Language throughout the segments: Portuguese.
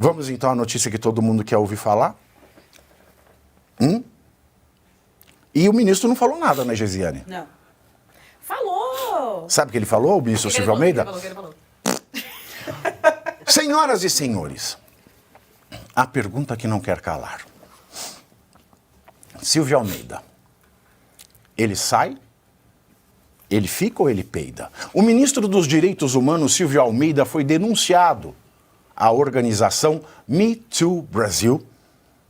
Vamos então à notícia que todo mundo quer ouvir falar? E o ministro não falou nada, né, Gesiane? Não. Falou! Sabe o que ele falou, o ministro Silvio Almeida? Ele falou. Senhoras e senhores, a pergunta que não quer calar. Silvio Almeida, ele sai? Ele fica ou ele peida? O ministro dos Direitos Humanos, Silvio Almeida, foi denunciado à organização Me Too Brasil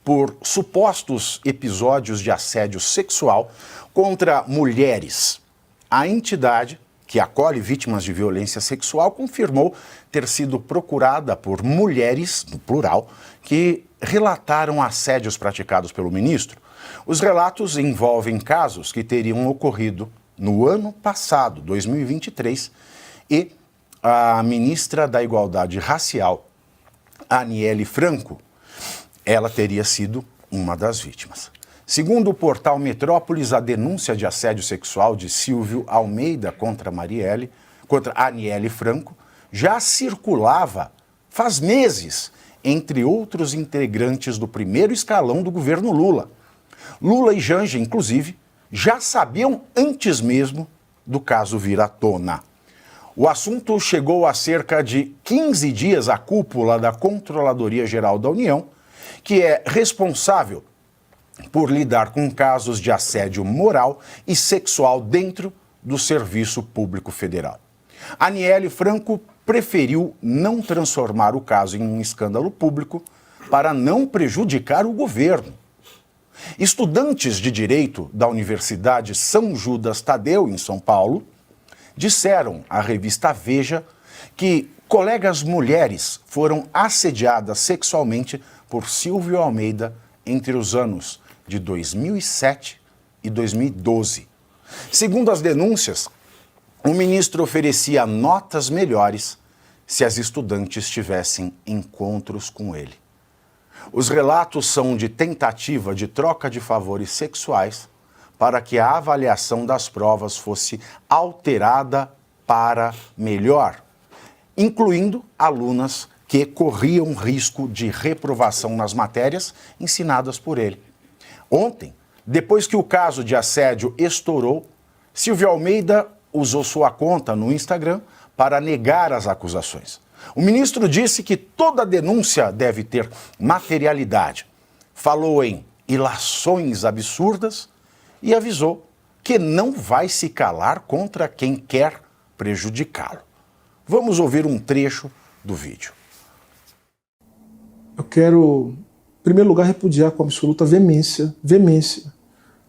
por supostos episódios de assédio sexual contra mulheres. A entidade, que acolhe vítimas de violência sexual, confirmou ter sido procurada por mulheres, no plural, que relataram assédios praticados pelo ministro. Os relatos envolvem casos que teriam ocorrido no ano passado, 2023, e a ministra da Igualdade Racial, Aniele Franco, ela teria sido uma das vítimas. Segundo o portal Metrópolis, a denúncia de assédio sexual de Silvio Almeida contra Aniele Franco já circulava faz meses entre outros integrantes do primeiro escalão do governo Lula. Lula e Janja, inclusive, já sabiam antes mesmo do caso vir à tona. O assunto chegou há cerca de 15 dias à cúpula da Controladoria Geral da União, que é responsável por lidar com casos de assédio moral e sexual dentro do Serviço Público Federal. Aniele Franco preferiu não transformar o caso em um escândalo público para não prejudicar o governo. Estudantes de Direito da Universidade São Judas Tadeu, em São Paulo, disseram à revista Veja que colegas mulheres foram assediadas sexualmente por Silvio Almeida entre os anos de 2007 e 2012. Segundo as denúncias, o ministro oferecia notas melhores se as estudantes tivessem encontros com ele. Os relatos são de tentativa de troca de favores sexuais para que a avaliação das provas fosse alterada para melhor, incluindo alunas que corriam risco de reprovação nas matérias ensinadas por ele. Ontem, depois que o caso de assédio estourou, Silvio Almeida usou sua conta no Instagram para negar as acusações. O ministro disse que toda denúncia deve ter materialidade. Falou em ilações absurdas e avisou que não vai se calar contra quem quer prejudicá-lo. Vamos ouvir um trecho do vídeo. Eu quero, em primeiro lugar, repudiar com absoluta veemência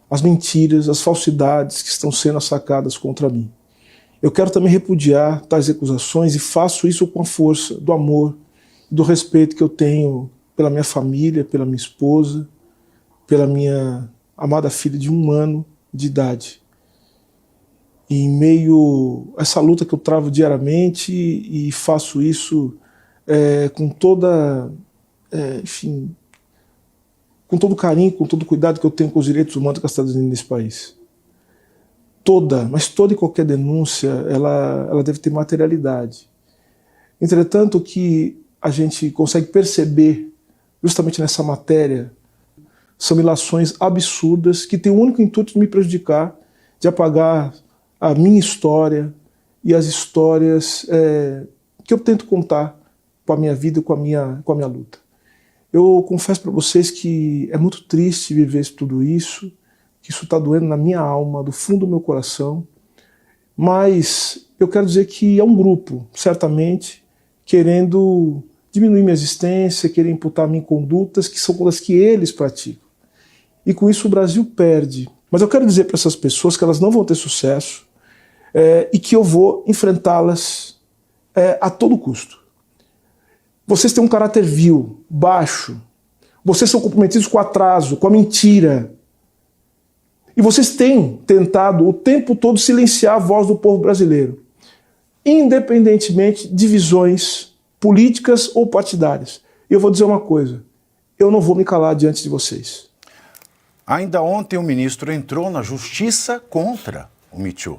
as mentiras, as falsidades que estão sendo assacadas contra mim. Eu quero também repudiar tais acusações e faço isso com a força do amor, do respeito que eu tenho pela minha família, pela minha esposa, pela minha amada filha de 1 ano de idade. E em meio a essa luta que eu travo diariamente e faço isso com toda, com todo carinho, com todo cuidado que eu tenho com os direitos humanos que estão nesse país. Mas toda e qualquer denúncia, ela deve ter materialidade. Entretanto, o que a gente consegue perceber, justamente nessa matéria, são ilações absurdas que têm o único intuito de me prejudicar, de apagar a minha história e as histórias que eu tento contar com a minha vida e com a minha luta. Eu confesso para vocês que é muito triste viver tudo isso, que isso está doendo na minha alma, do fundo do meu coração, mas eu quero dizer que é um grupo, certamente, querendo diminuir minha existência, querer imputar a mim condutas que são coisas que eles praticam. E com isso o Brasil perde. Mas eu quero dizer para essas pessoas que elas não vão ter sucesso e que eu vou enfrentá-las a todo custo. Vocês têm um caráter vil, baixo, vocês são comprometidos com o atraso, com a mentira. E vocês têm tentado o tempo todo silenciar a voz do povo brasileiro, independentemente de visões políticas ou partidárias. E eu vou dizer uma coisa, eu não vou me calar diante de vocês. Ainda ontem o ministro entrou na justiça contra o Me Too.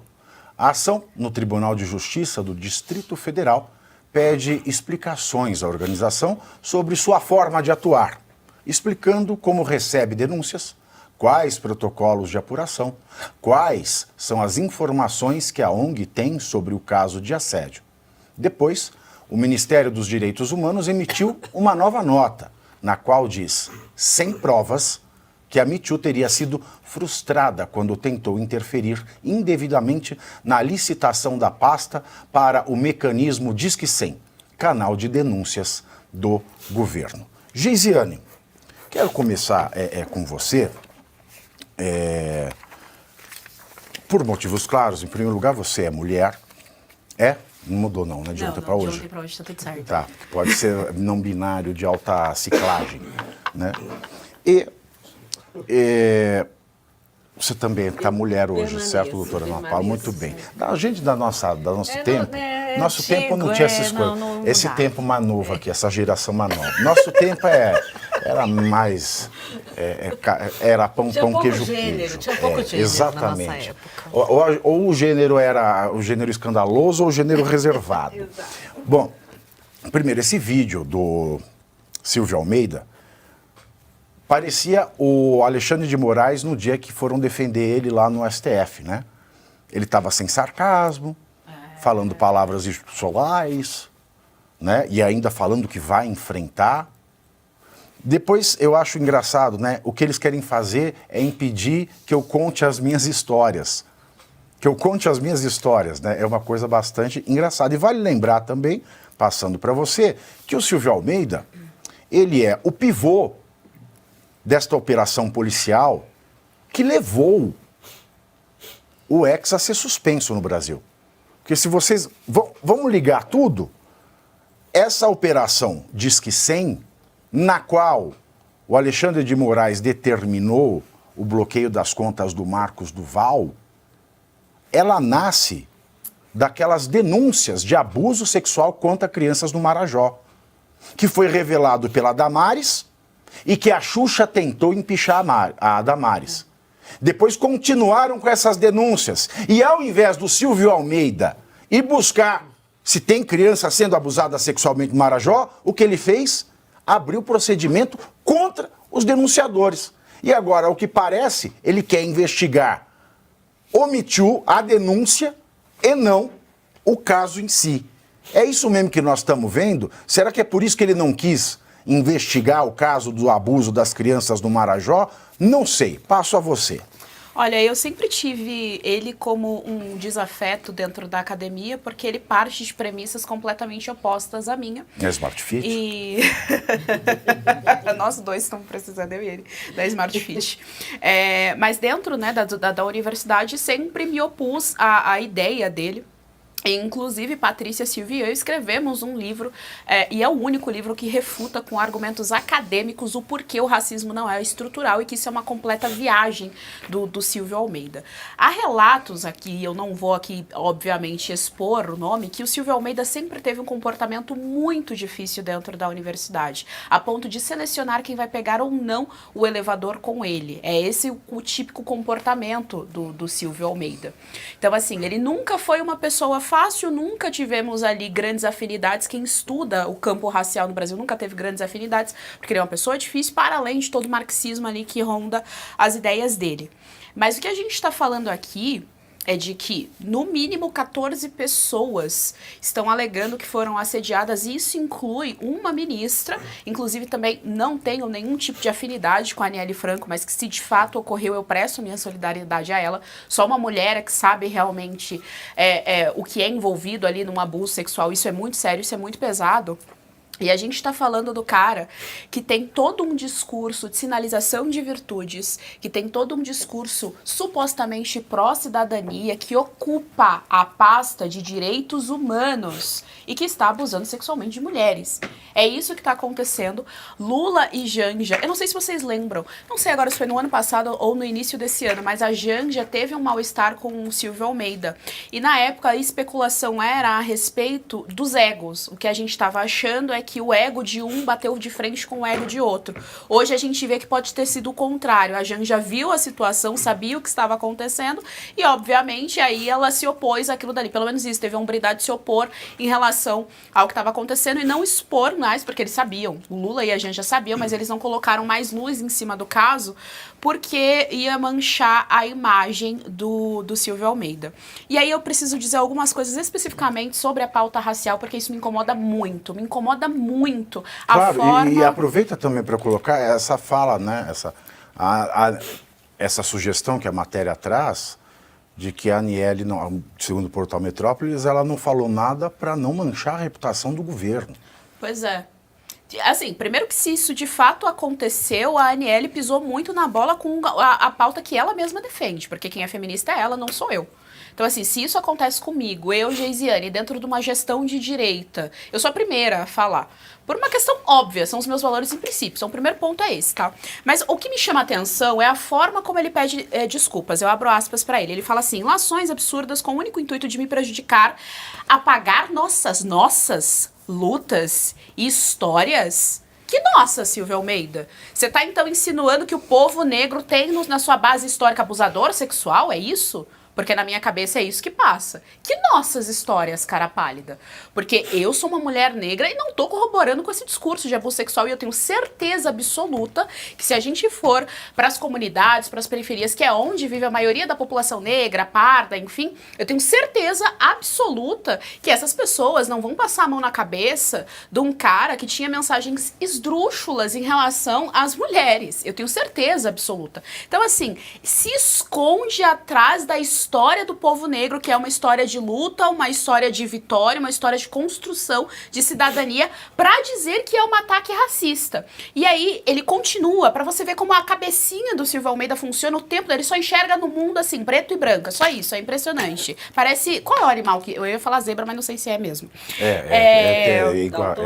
A ação no Tribunal de Justiça do Distrito Federal pede explicações à organização sobre sua forma de atuar, explicando como recebe denúncias, quais protocolos de apuração, quais são as informações que a ONG tem sobre o caso de assédio. Depois, o Ministério dos Direitos Humanos emitiu uma nova nota, na qual diz, sem provas, que a Me Too teria sido frustrada quando tentou interferir indevidamente na licitação da pasta para o mecanismo Disque 100, canal de denúncias do governo. Geisiane, quero começar com você. Por motivos claros, em primeiro lugar, você é mulher. Não mudou não, né? De ontem para hoje. De ontem para hoje está tudo certo. Tá, pode ser não binário de alta ciclagem, né? E você também está mulher hoje, certo, doutora Ana Paula? Muito bem. A gente do nosso tempo, nosso tempo não tinha essas coisas. Esse tempo mais novo aqui, essa geração mais nova. Nosso tempo era mais... era pão, queijo, queijo. Tinha pouco gênero exatamente. na nossa época. Ou o gênero era o gênero escandaloso ou o gênero reservado. Exato. Bom, primeiro, esse vídeo do Silvio Almeida parecia o Alexandre de Moraes no dia que foram defender ele lá no STF, né? Ele estava sem sarcasmo, falando palavras institucionais, né? E ainda falando que vai enfrentar. Depois, eu acho engraçado, né? O que eles querem fazer é impedir que eu conte as minhas histórias. Que eu conte as minhas histórias, né? É uma coisa bastante engraçada. E vale lembrar também, passando para você, que o Silvio Almeida, ele é o pivô desta operação policial que levou o ex a ser suspenso no Brasil. Porque se vocês... Vamos ligar tudo? Essa operação Disque 100, na qual o Alexandre de Moraes determinou o bloqueio das contas do Marcos Duval, ela nasce daquelas denúncias de abuso sexual contra crianças no Marajó, que foi revelado pela Damares e que a Xuxa tentou empichar a Damares. Depois continuaram com essas denúncias. E ao invés do Silvio Almeida ir buscar se tem criança sendo abusada sexualmente no Marajó, o que ele fez? Abriu procedimento contra os denunciadores. E agora, ao que parece, ele quer investigar o Me Too, a denúncia, e não o caso em si. É isso mesmo que nós estamos vendo? Será que é por isso que ele não quis investigar o caso do abuso das crianças no Marajó? Não sei. Passo a você. Olha, eu sempre tive ele como um desafeto dentro da academia, porque ele parte de premissas completamente opostas à minha. É Smart Fit? E nós dois estamos precisando, eu e ele, da Smart Fit. Mas dentro, né, da universidade, sempre me opus à ideia dele. Inclusive, Patrícia, Silvia e eu escrevemos um livro, e é o único livro que refuta com argumentos acadêmicos o porquê o racismo não é estrutural e que isso é uma completa viagem do Silvio Almeida. Há relatos aqui, eu não vou aqui, obviamente, expor o nome, que o Silvio Almeida sempre teve um comportamento muito difícil dentro da universidade, a ponto de selecionar quem vai pegar ou não o elevador com ele. É esse o típico comportamento do Silvio Almeida. Então, assim, ele nunca foi uma pessoa fácil, nunca tivemos ali grandes afinidades. Quem estuda o campo racial no Brasil nunca teve grandes afinidades, porque ele é uma pessoa difícil, para além de todo o marxismo ali que ronda as ideias dele. Mas o que a gente está falando aqui é de que, no mínimo, 14 pessoas estão alegando que foram assediadas, e isso inclui uma ministra, inclusive também não tenho nenhum tipo de afinidade com a Aniele Franco, mas que se de fato ocorreu, eu presto minha solidariedade a ela. Só uma mulher é que sabe realmente o que é envolvido ali num abuso sexual. Isso é muito sério, isso é muito pesado. E a gente está falando do cara que tem todo um discurso de sinalização de virtudes, que tem todo um discurso supostamente pró-cidadania, que ocupa a pasta de direitos humanos e que está abusando sexualmente de mulheres. É isso que está acontecendo. Lula e Janja, eu não sei se vocês lembram, não sei agora se foi no ano passado ou no início desse ano, mas a Janja teve um mal-estar com o Silvio Almeida. E na época a especulação era a respeito dos egos. O que a gente estava achando é que o ego de um bateu de frente com o ego de outro. Hoje a gente vê que pode ter sido o contrário. A Janja viu a situação, sabia o que estava acontecendo e, obviamente, aí ela se opôs àquilo dali. Pelo menos isso, teve a hombridade de se opor em relação ao que estava acontecendo e não expor mais, porque eles sabiam. O Lula e a Janja sabiam, mas eles não colocaram mais luz em cima do caso, porque ia manchar a imagem do Silvio Almeida. E aí eu preciso dizer algumas coisas especificamente sobre a pauta racial, porque isso me incomoda muito Claro, a forma... e aproveita também para colocar essa fala, né, essa sugestão que a matéria traz, de que a Aniele, segundo o Portal Metrópolis, ela não falou nada para não manchar a reputação do governo. Pois é. Assim, primeiro que se isso de fato aconteceu, a Aniele pisou muito na bola com a pauta que ela mesma defende, porque quem é feminista é ela, não sou eu. Então, assim, se isso acontece comigo, eu, Geisiane, dentro de uma gestão de direita, eu sou a primeira a falar. Por uma questão óbvia, são os meus valores e princípios. Então, o primeiro ponto é esse, tá? Mas o que me chama a atenção é a forma como ele pede desculpas. Eu abro aspas pra ele. Ele fala assim, lações absurdas com o único intuito de me prejudicar, apagar nossas lutas e histórias. Que nossa, Silvio Almeida? Você tá então insinuando que o povo negro tem na sua base histórica abusador sexual? É isso? Porque na minha cabeça é isso que passa. Que nossas histórias, cara pálida. Porque eu sou uma mulher negra e não tô corroborando com esse discurso de abuso sexual. E eu tenho certeza absoluta que se a gente for para as comunidades, para as periferias, que é onde vive a maioria da população negra, parda, enfim, eu tenho certeza absoluta que essas pessoas não vão passar a mão na cabeça de um cara que tinha mensagens esdrúxulas em relação às mulheres. Eu tenho certeza absoluta. Então, assim, se esconde atrás da história do povo negro, que é uma história de luta, uma história de vitória, uma história de construção de cidadania, pra dizer que é um ataque racista. E aí ele continua, pra você ver como a cabecinha do Silvio Almeida funciona o tempo, ele só enxerga no mundo assim, preto e branco, só isso, é impressionante. Parece, qual é o animal que, eu ia falar zebra, mas não sei se é mesmo. É igual,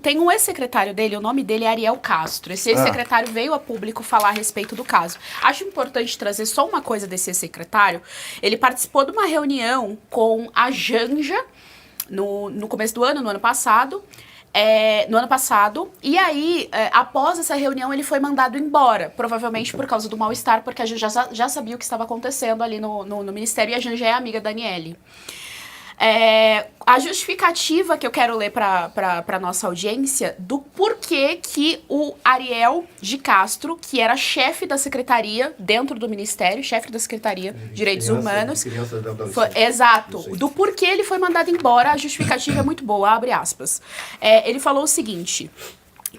Tem um ex-secretário dele, o nome dele é Ariel Castro. Esse ex-secretário veio a público falar a respeito do caso. Acho importante trazer só uma coisa desse ex-secretário. Ele participou de uma reunião com a Janja no começo do ano, no ano passado. E aí, após essa reunião, ele foi mandado embora, provavelmente por causa do mal-estar, porque a Janja já sabia o que estava acontecendo ali no Ministério, e a Janja é amiga da Aniele. A justificativa que eu quero ler para nossa audiência do porquê que o Ariel de Castro, que era chefe da secretaria dentro do Ministério, chefe da Secretaria de Direitos Humanos, do porquê ele foi mandado embora, a justificativa é muito boa, abre aspas. Ele falou o seguinte,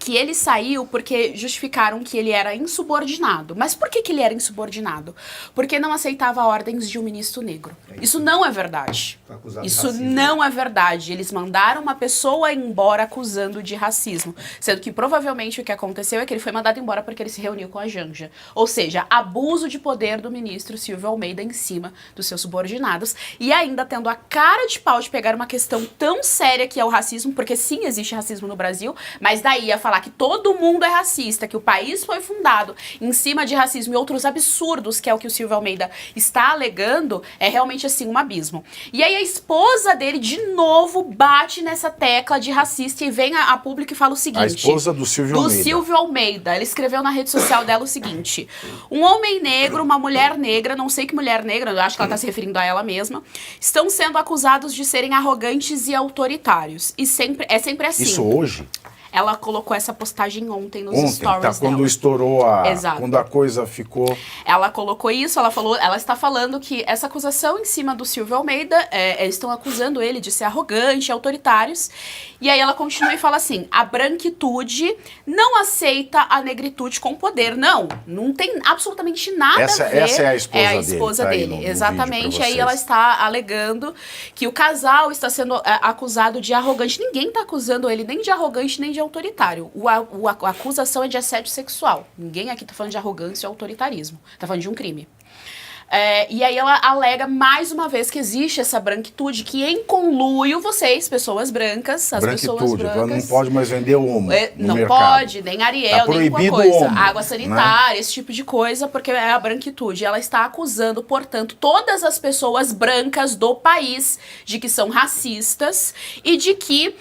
que ele saiu porque justificaram que ele era insubordinado. Mas por que ele era insubordinado? Porque não aceitava ordens de um ministro negro. Isso não é verdade. Isso não é verdade. Eles mandaram uma pessoa embora acusando de racismo. Sendo que provavelmente o que aconteceu é que ele foi mandado embora porque ele se reuniu com a Janja. Ou seja, abuso de poder do ministro Silvio Almeida em cima dos seus subordinados. E ainda tendo a cara de pau de pegar uma questão tão séria que é o racismo, porque sim, existe racismo no Brasil, mas daí a falar que todo mundo é racista, que o país foi fundado em cima de racismo e outros absurdos, que é o que o Silvio Almeida está alegando, é realmente assim um abismo. E aí a esposa dele de novo bate nessa tecla de racista e vem a público e fala o seguinte. A esposa do Silvio Almeida. Do Silvio Almeida. Ela escreveu na rede social dela o seguinte: um homem negro, uma mulher negra, não sei que mulher negra, eu acho que ela está se referindo a ela mesma, estão sendo acusados de serem arrogantes e autoritários. E é sempre assim. Isso hoje? Ela colocou essa postagem ontem nos stories dela. Quando estourou Exato. Quando a coisa ficou... Ela colocou isso, ela está falando que essa acusação em cima do Silvio Almeida, eles estão acusando ele de ser arrogante, autoritários, e aí ela continua e fala assim, a branquitude não aceita a negritude com poder. Não tem absolutamente nada a ver. Essa é a esposa dele. É a esposa dele, no exatamente. Aí ela está alegando que o casal está sendo acusado de arrogante. Ninguém está acusando ele nem de arrogante, nem de autoritário. A acusação é de assédio sexual. Ninguém aqui tá falando de arrogância ou autoritarismo. Tá falando de um crime. E aí ela alega mais uma vez que existe essa branquitude que em conluio vocês, pessoas brancas, as pessoas brancas... Não pode mais vender homo não mercado. pode, nem Ariel, tá nem nenhuma coisa. Homo, água sanitária, né? esse tipo de coisa, porque é a branquitude. Ela está acusando, portanto, todas as pessoas brancas do país de que são racistas e de que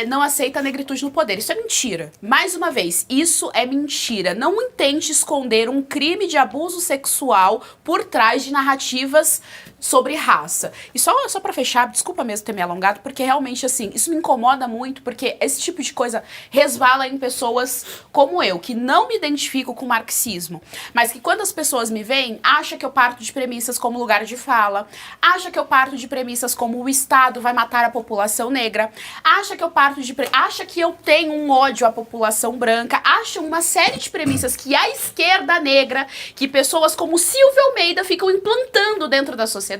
não aceita a negritude no poder. Isso é mentira. Mais uma vez, isso é mentira. Não intente esconder um crime de abuso sexual por trás de narrativas sobre raça. E só pra fechar, desculpa mesmo ter me alongado, porque realmente, assim, isso me incomoda muito, porque esse tipo de coisa resvala em pessoas como eu, que não me identifico com o marxismo, mas que quando as pessoas me veem, acha que eu parto de premissas como lugar de fala, acha que eu parto de premissas como o Estado vai matar a população negra, acha que eu tenho um ódio à população branca, acha uma série de premissas que a esquerda negra, que pessoas como Silvio Almeida ficam implantando dentro da sociedade,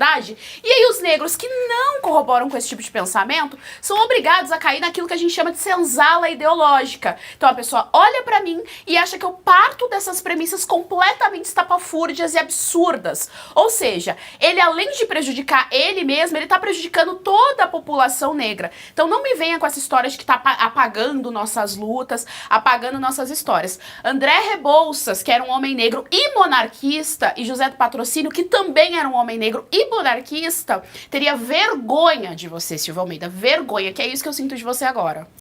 e aí os negros que não corroboram com esse tipo de pensamento são obrigados a cair naquilo que a gente chama de senzala ideológica. Então a pessoa olha pra mim e acha que eu parto dessas premissas completamente estapafúrdias e absurdas. Ou seja, ele além de prejudicar ele mesmo, ele tá prejudicando toda a população negra. Então não me venha com essa história de que tá apagando nossas lutas, apagando nossas histórias. André Rebouças, que era um homem negro e monarquista, e José do Patrocínio, que também era um homem negro e monarquista, teria vergonha de você, Silvio Almeida. Vergonha, que é isso que eu sinto de você agora.